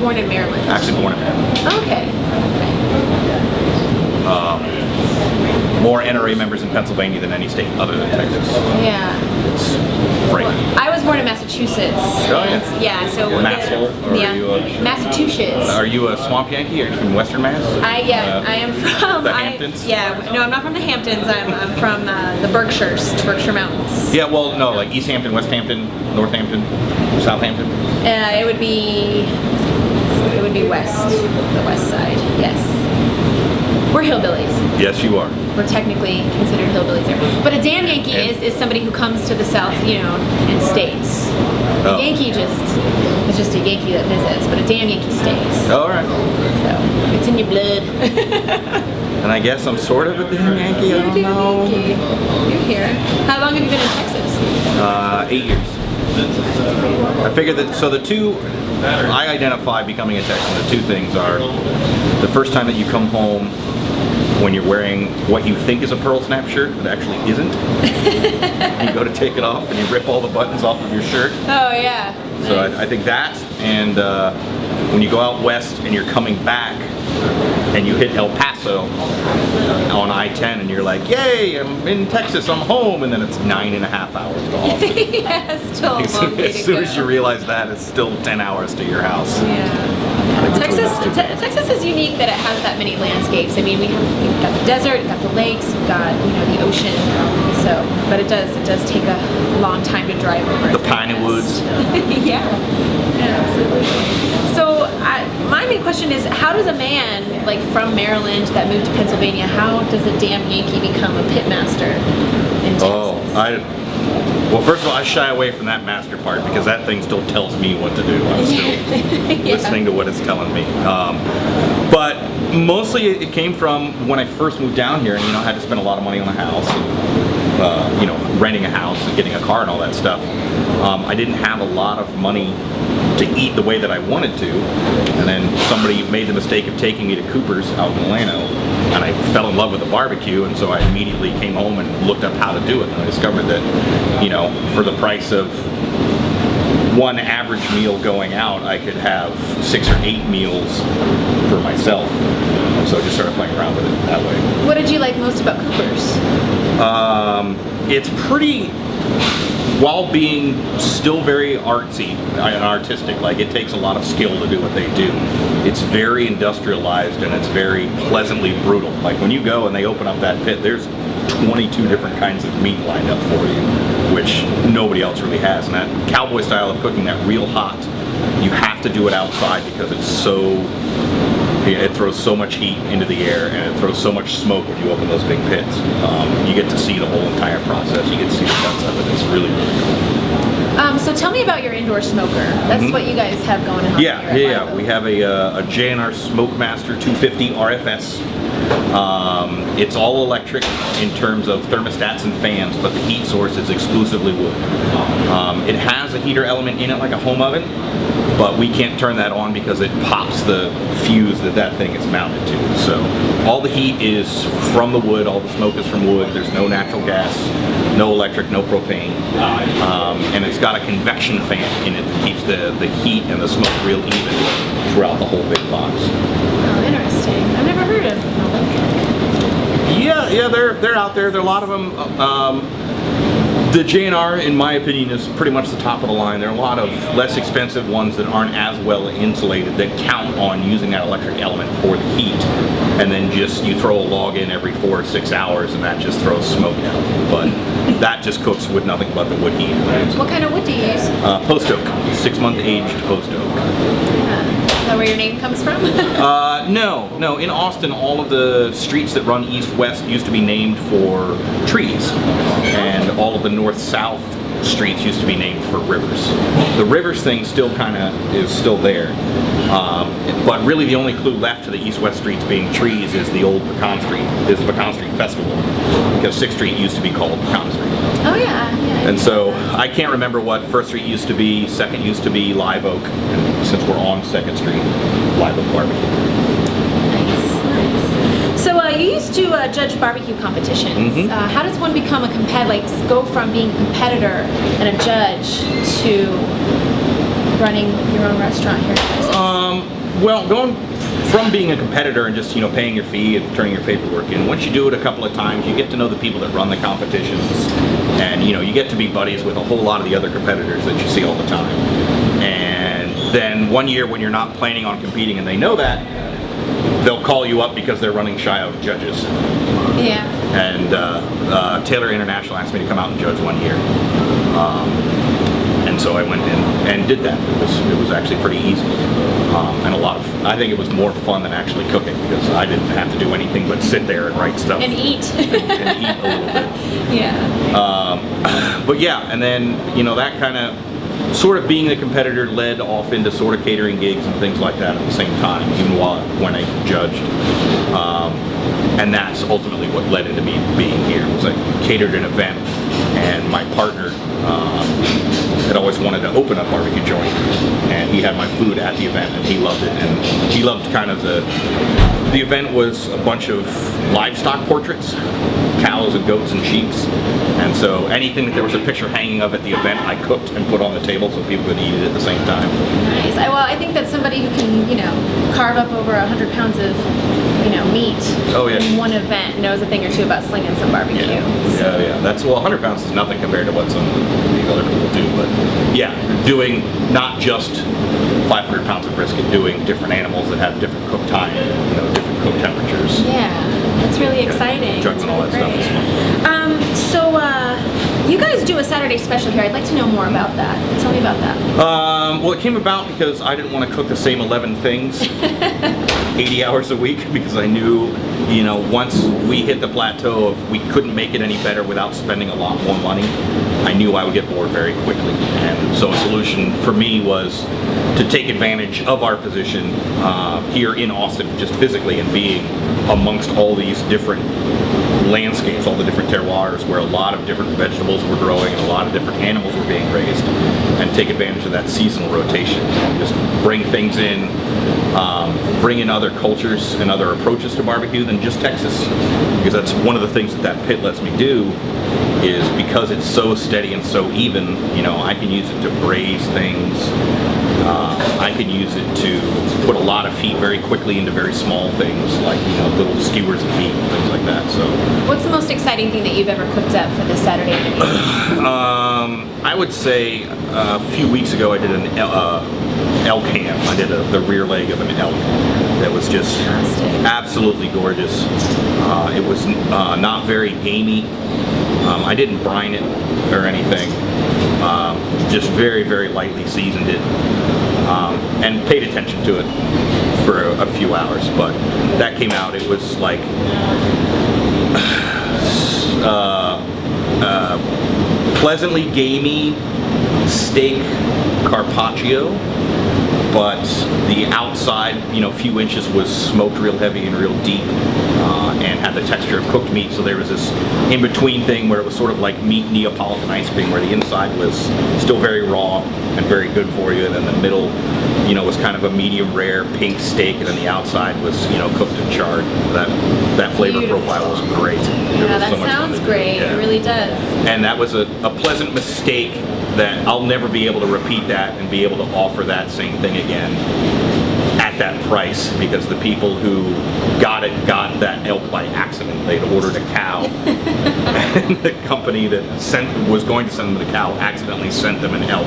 born in Maryland? Actually born in Maryland. Okay. More NRA members in Pennsylvania than any state other than Texas. Yeah. It's frightening. Well, I was born in Massachusetts. Oh, yeah. Yeah, so Massachusetts. Are you a swamp Yankee? Are you from Western Mass? I am from the Hamptons. No, I'm not from the Hamptons. I'm from the Berkshire Mountains. Yeah, well, no, like East Hampton, West Hampton, Northampton, Southampton. It would be west, the west side. Yes. We're hillbillies. Yes, you are. We're technically considered hillbillies there. But a damn Yankee is somebody who comes to the South, and stays. A Yankee is just a Yankee that visits, but a damn Yankee stays. All right. So it's in your blood. And I guess I'm sort of a damn Yankee. I don't know. You're here. How long have you been in Texas? 8 years. I figured that, so the two, I identify becoming a Texan, the two things are, the first time that you come home when you're wearing what you think is a pearl snap shirt, but actually isn't. You go to take it off and you rip all the buttons off of your shirt. Oh yeah. So I think that, and when you go out west and you're coming back and you hit El Paso on I-10 and you're like, yay, I'm in Texas, I'm home, and then it's 9.5 hours to Austin. Yeah, it's still a long way to As soon as you realize that, it's still 10 hours to your house. Yeah. Texas is unique that it has that many landscapes. I mean, we've got the desert, we've got the lakes, we've got the ocean. So, but it does take a long time to drive over. The piney woods. Yeah, absolutely. So, my main question is, how does a man from Maryland that moved to Pennsylvania, how does a damn Yankee become a pitmaster in Texas? Well, first of all, I shy away from that master part because that thing still tells me what to do. I'm still listening to what it's telling me. But mostly it came from when I first moved down here, and I had to spend a lot of money on a house, and, renting a house and getting a car and all that stuff. I didn't have a lot of money to eat the way that I wanted to, and then somebody made the mistake of taking me to Cooper's out in Milano, and I fell in love with the barbecue, and so I immediately came home and looked up how to do it, and I discovered that, for the price of one average meal going out, I could have 6 or 8 meals for myself. So I just started playing around with it that way. What did you like most about Cooper's? It's pretty, while being still very artsy and artistic, it takes a lot of skill to do what they do. It's very industrialized and it's very pleasantly brutal. When you go and they open up that pit, there's 22 different kinds of meat lined up for you, which nobody else really has. And that cowboy style of cooking, that real hot, you have to do it outside because it throws so much heat into the air and it throws so much smoke when you open those big pits. You get to see the whole entire process. You get to see the guts of it. It's really, really cool. So tell me about your indoor smoker. That's what you guys have going on. Yeah. We have a J&R Smokemaster 250 RFS. It's all electric in terms of thermostats and fans, but the heat source is exclusively wood. It has a heater element in it like a home oven, but we can't turn that on because it pops the fuse that thing is mounted to. So all the heat is from the wood, all the smoke is from wood, there's no natural gas, no electric, no propane, and it's got a convection fan in it that keeps the heat and the smoke real even throughout the whole big box. Oh, interesting. I've never heard of electric. Yeah, they're out there. There are a lot of them. The J&R, in my opinion, is pretty much the top of the line. There are a lot of less expensive ones that aren't as well insulated that count on using that electric element for the heat, and then you throw a log in every 4 or 6 hours and that just throws smoke out. But that just cooks with nothing but the wood heat. What kind of wood do you use? Post oak, 6-month aged post oak. Yeah. Is that where your name comes from? No. In Austin, all of the streets that run east-west used to be named for trees, and all of the north-south streets used to be named for rivers. The rivers thing still is still there, but really the only clue left to the east-west streets being trees is the old Pecan Street Festival, because 6th Street used to be called Pecan Street. Oh yeah. And so I can't remember what 1st Street used to be, 2nd used to be Live Oak, and since we're on 2nd Street, Live Oak Barbecue. Nice. So you used to judge barbecue competitions. How does one become go from being a competitor and a judge to running your own restaurant here in Texas? Well, going from being a competitor and just, paying your fee and turning your paperwork in, once you do it a couple of times, you get to know the people that run the competitions, and, you get to be buddies with a whole lot of the other competitors that you see all the time. And then one year when you're not planning on competing and they know that, they'll call you up because they're running Chi-O's judges. Yeah. And Taylor International asked me to come out and judge one year. And so I went in and did that. It was actually pretty easy. And I think it was more fun than actually cooking, because I didn't have to do anything but sit there and write stuff. And eat. and eat a little bit. Yeah. But yeah, and then, that kind of sort of being the competitor led off into sort of catering gigs and things like that at the same time, even when I judged. And that's ultimately what led into me being here. Was I catered an event, and my partner had always wanted to open a barbecue joint, and he had my food at the event, and he loved it. And he loved kind of the event was a bunch of livestock portraits, cows and goats and sheep, and so anything that there was a picture hanging of at the event, I cooked and put on the table so people could eat it at the same time. Nice. Well, I think that somebody who can, carve up over 100 pounds of, meat in one event knows a thing or two about slinging some barbecue. Yeah. That's 100 pounds is nothing compared to what some of these other people do, but yeah, doing not just 500 pounds of brisket, doing different animals that have different cook times, different cook temperatures. Yeah, that's really exciting. Juggling all that stuff is fun. You guys do a Saturday special here. I'd like to know more about that. Tell me about that. Well, it came about because I didn't want to cook the same 11 things 80 hours a week, because I knew, once we hit the plateau of we couldn't make it any better without spending a lot more money, I knew I would get bored very quickly. And so a solution for me was to take advantage of our position here in Austin, just physically, and being amongst all these different landscapes, all the different terroirs where a lot of different vegetables were growing and a lot of different animals were being raised, and take advantage of that seasonal rotation. Just bring things in, bring in other cultures and other approaches to barbecue than just Texas, because that's one of the things that pit lets me do, is because it's so steady and so even, I can use it to braise things. I can use it to put a lot of heat very quickly into very small things, like little skewers of meat and things like that. So, what's the most exciting thing that you've ever cooked up for this Saturday menu? I would say a few weeks ago I did an elk ham. I did the rear leg of an elk that was just absolutely gorgeous. It was not very gamey. I didn't brine it or anything. Just very, very lightly seasoned it, and paid attention to it for a few hours. But that came out, it was like pleasantly gamey steak carpaccio, but the outside, few inches was smoked real heavy and real deep, and had the texture of cooked meat. So there was this in-between thing where it was sort of like meat Neapolitan ice cream, where the inside was still very raw and very good for you, and then the middle, was kind of a medium rare pink steak, and then the outside was, cooked and charred. That flavor profile was great. Yeah, that sounds great. Yeah. It really does. And that was a pleasant mistake that I'll never be able to repeat that and be able to offer that same thing again at that price, because the people who got that elk by accident. They'd ordered a cow and the company that was going to send them the cow accidentally sent them an elk,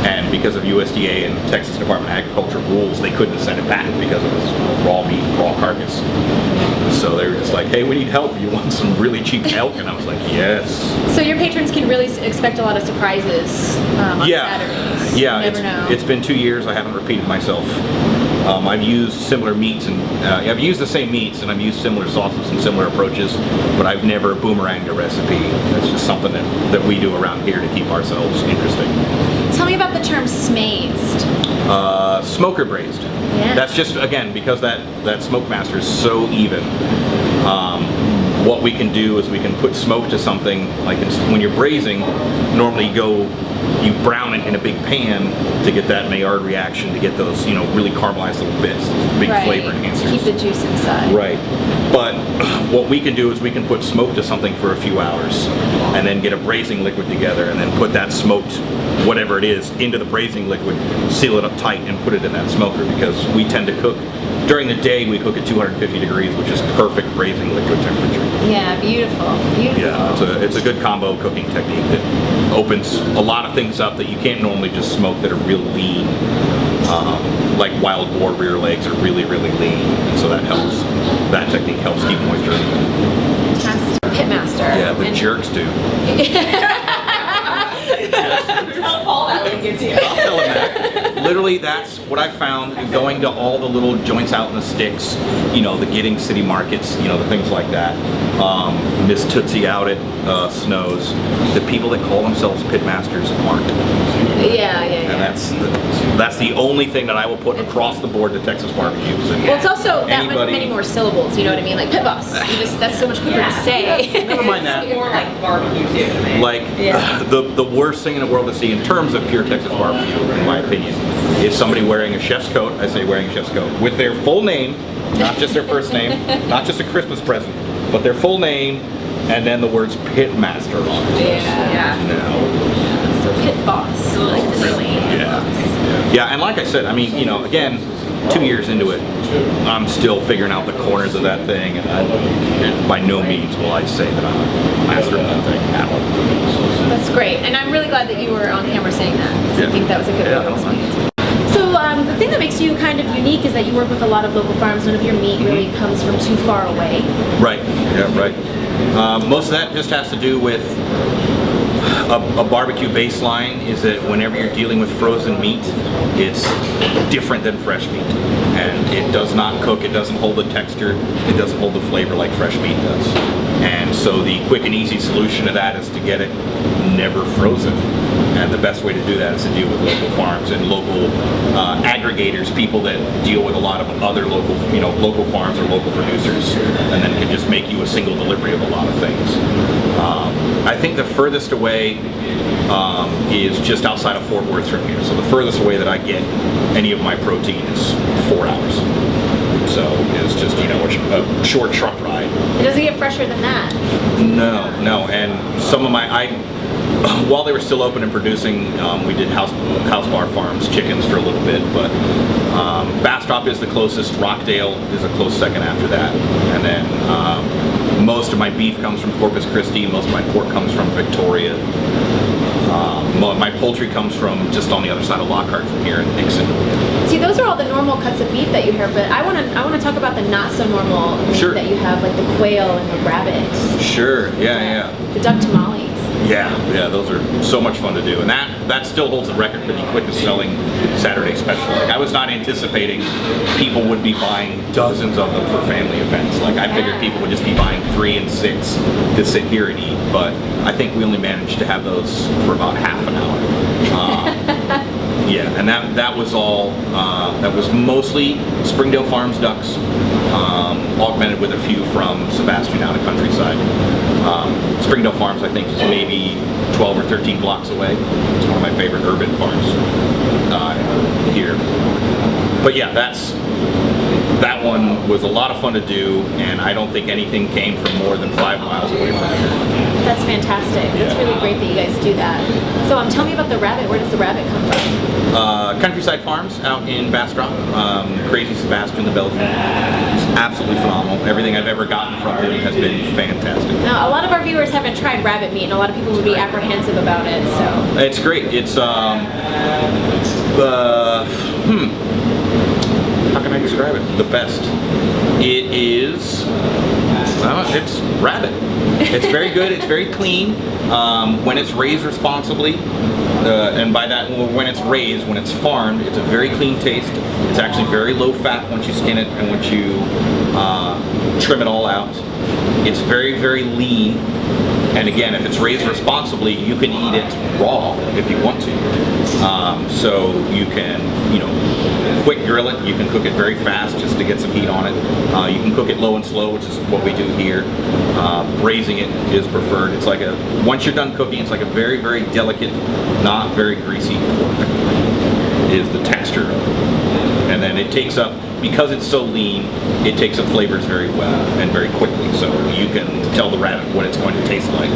and because of USDA and Texas Department of Agriculture rules, they couldn't send it back because it was raw meat, raw carcass. So they were just like, hey, we need help. You want some really cheap elk? And I was like, yes. So your patrons can really expect a lot of surprises on Saturdays. Yeah, you never know. It's been 2 years. I haven't repeated myself. I've used similar meats, and I've used the same meats, and I've used similar sauces and similar approaches, but I've never boomeranged a recipe. That's just something that we do around here to keep ourselves interesting. Tell me about the term smazed. Smoker braised. Yeah. That's just, again, because that smoke master is so even. What we can do is we can put smoke to something, like when you're braising, normally you you brown it in a big pan to get that Maillard reaction, to get those, you know, really caramelized little bits, those big flavor enhancers. Keep the juice inside. Right. But what we can do is we can put smoke to something for a few hours and then get a braising liquid together and then put that smoked, whatever it is, into the braising liquid, seal it up tight and put it in that smoker, because we tend to cook, during the day we cook at 250 degrees, which is perfect braising liquid temperature. Yeah, beautiful. Beautiful. Yeah, it's a good combo cooking technique that opens a lot of things up that you can't normally just smoke that are real lean. Like wild boar rear legs are really, really lean, and so that helps. That technique helps keep moisture in them. Fantastic. Pitmaster. Yeah, the jerks do. Tell Paul that link is you. I'll tell him that. Literally, that's what I found going to all the little joints out in the sticks, you know, the Giddings City Markets, you know, the things like that. Miss Tootsie out at Snow's. The people that call themselves pitmasters aren't. Yeah. And that's the only thing that I will put across the board to Texas barbecues. Well, it's also that with many more syllables, you know what I mean? Like pit boss. That's so much quicker to say. Never mind that. More like barbecue too to me. Like, the worst thing in the world to see in terms of pure Texas barbecue, in my opinion, is somebody wearing a chef's coat, I say wearing a chef's coat, with their full name, not just their first name, not just a Christmas present, but their full name, and then the words pitmaster on it. Yeah. No. So pit boss. Like really. Yeah, and like I said, I mean, you know, again, 2 years into it, I'm still figuring out the corners of that thing, and by no means will I say that I'm a master of that thing at all. That's great, and I'm really glad that you were on camera saying that, because I think that was a good way to explain it. So the thing that makes you kind of unique is that you work with a lot of local farms. None of your meat really comes from too far away. Right, yeah, right. Most of that just has to do with a barbecue baseline, is that whenever you're dealing with frozen meat, it's different than fresh meat. And it does not cook, it doesn't hold the texture, it doesn't hold the flavor like fresh meat does. And so the quick and easy solution to that is to get it never frozen. And the best way to do that is to deal with local farms and local aggregators, people that deal with a lot of other local, you know, local farms or local producers, and then can just make you a single delivery of a lot of things. I think the furthest away is just outside of Fort Worth from here. So the furthest away that I get any of my protein is 4 hours. So it's just, you know, a short truck ride. It doesn't get fresher than that. No, and some of my, while they were still open and producing, we did house bar farms, chickens for a little bit, but Bastrop is the closest, Rockdale is a close second after that, and then most of my beef comes from Corpus Christi, most of my pork comes from Victoria. My poultry comes from just on the other side of Lockhart from here in Nixon. See, those are all the normal cuts of beef that you hear, but I want to talk about the not so normal meat that you have, like the quail and the rabbit. Sure, yeah. The duck tamales. Yeah, those are so much fun to do, and that still holds the record for the quickest selling Saturday special. Like, I was not anticipating people would be buying dozens of them for family events. Like, I figured people would just be buying 3 and 6 to sit here and eat, but I think we only managed to have those for about half an hour. Yeah, and that was all. That was mostly Springdale Farms ducks, augmented with a few from Sebastian out of Countryside. Springdale Farms, I think, is maybe 12 or 13 blocks away. It's one of my favorite urban farms here. But yeah, that one was a lot of fun to do, and I don't think anything came from more than 5 miles away from here. That's fantastic. That's really great that you guys do that. So tell me about the rabbit. Where does the rabbit come from? Countryside Farms out in Bastrop. Crazy Sebastian, the Belgian. It's absolutely phenomenal. Everything I've ever gotten from him has been fantastic. Now, a lot of our viewers haven't tried rabbit meat, and a lot of people would be apprehensive about it. So it's great. It's how can I describe it? The best. It is. It's rabbit. It's very good. It's very clean. When it's raised responsibly, and by that, when it's raised, when it's farmed, it's a very clean taste. It's actually very low fat once you skin it and once you trim it all out. It's very, very lean. And again, if it's raised responsibly, you can eat it raw if you want to. So you can, quick grill it. You can cook it very fast just to get some heat on it. You can cook it low and slow, which is what we do here. Braising it is preferred. It's like once you're done cooking, it's like a very, very delicate, not very greasy pork is the texture. And then it takes up, because it's so lean, it takes up flavors very well and very quickly. So you can tell the rabbit what it's going to taste like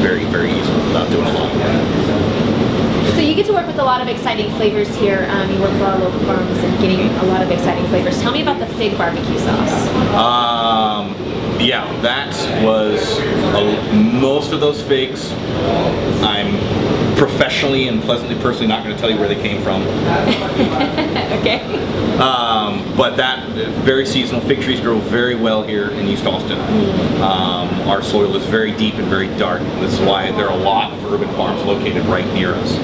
very, very easily without doing a lot of work. So you get to work with a lot of exciting flavors here. You work with a lot of local farms and getting a lot of exciting flavors. Tell me about the fig barbecue sauce. Yeah, that was most of those figs. I'm professionally and pleasantly personally not going to tell you where they came from. Okay. But that very seasonal. Fig trees grow very well here in East Austin. Our soil is very deep and very dark. This is why there are a lot of urban farms located right near us.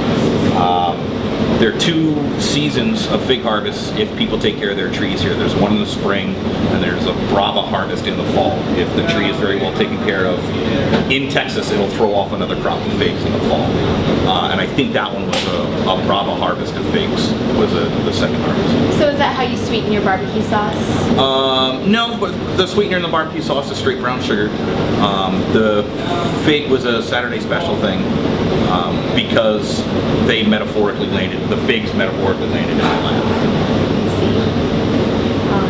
There are 2 seasons of fig harvest if people take care of their trees here. There's one in the spring and there's a Brava harvest in the fall. If the tree is very well taken care of, in Texas it'll throw off another crop of figs in the fall. And I think that one was a Brava harvest of figs, was the second harvest. So is that how you sweeten your barbecue sauce? No, but the sweetener in the barbecue sauce is straight brown sugar. The fig was a Saturday special thing because they metaphorically landed, the figs metaphorically landed in my lap.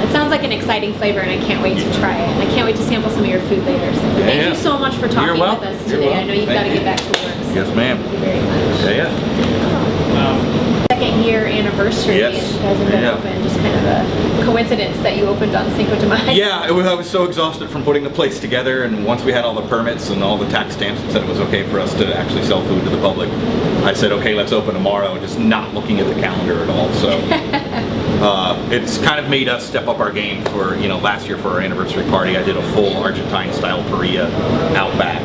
It sounds like an exciting flavor and I can't wait to try it. And I can't wait to sample some of your food later. So thank you so much for talking with us today. I know you've got to get back to work. So yes, ma'am. Thank you very much. Yeah. Second year anniversary. Yes. You guys have been open. Just kind of a coincidence that you opened on Cinco de Mayo. Yeah, I was so exhausted from putting the place together, and once we had all the permits and all the tax stamps and said it was okay for us to actually sell food to the public, I said, okay, let's open tomorrow, just not looking at the calendar at all. So it's kind of made us step up our game for, last year for our anniversary party, I did a full Argentine style parrilla out back,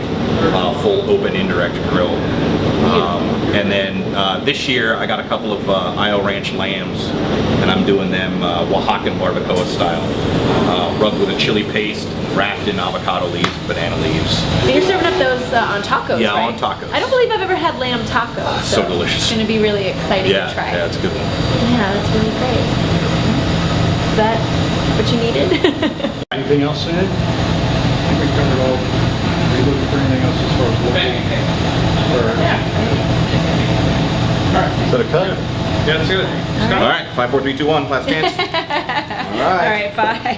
full open indirect grill. And then this year I got a couple of Isle Ranch lambs, and I'm doing them Oaxacan barbacoa style, rubbed with a chili paste, wrapped in avocado leaves, banana leaves. And you're serving up those on tacos, Yeah, right? on tacos. I don't believe I've ever had lamb tacos. So delicious. It's going to be really exciting to try. Yeah, it's a good one. Yeah, that's really great. Is that what you needed? Anything else, Ed? I think we covered all. Are you looking for anything else as far as local? All right. Is that a cut? Yeah, that's good. All right, 5, 4, 3, 2, 1, last chance. All right, bye.